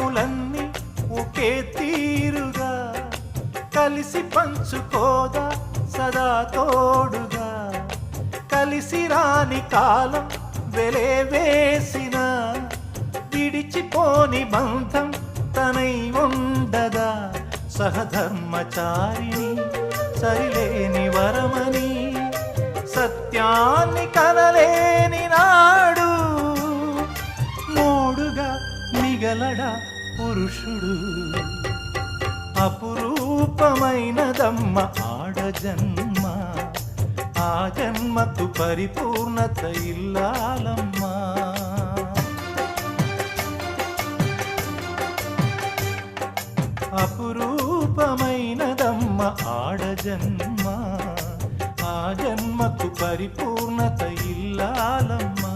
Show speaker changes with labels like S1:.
S1: గుణములన్నీ ఒకే తీరుగా కలిసి పంచుకోదా సదా తోడుగా. కలిసి రాని కాలం వెలే వేసిన విడిచిపోని బంధం తనై ఉండదా. సహధర్మచారిణి సరిలేని వరమని సత్యాన్ని కనలేని నాడు మూడుగా మిగలడా పురుషుడు. అపురూపమైనదమ్మ ఆడజన్మ, ఆ జన్మకు పరిపూర్ణత ఇల్లాలమ్మా. అపురూపమైనదమ్మ ఆడజన్మ, ఆ జన్మకు పరిపూర్ణత ఇల్లాలమ్మా.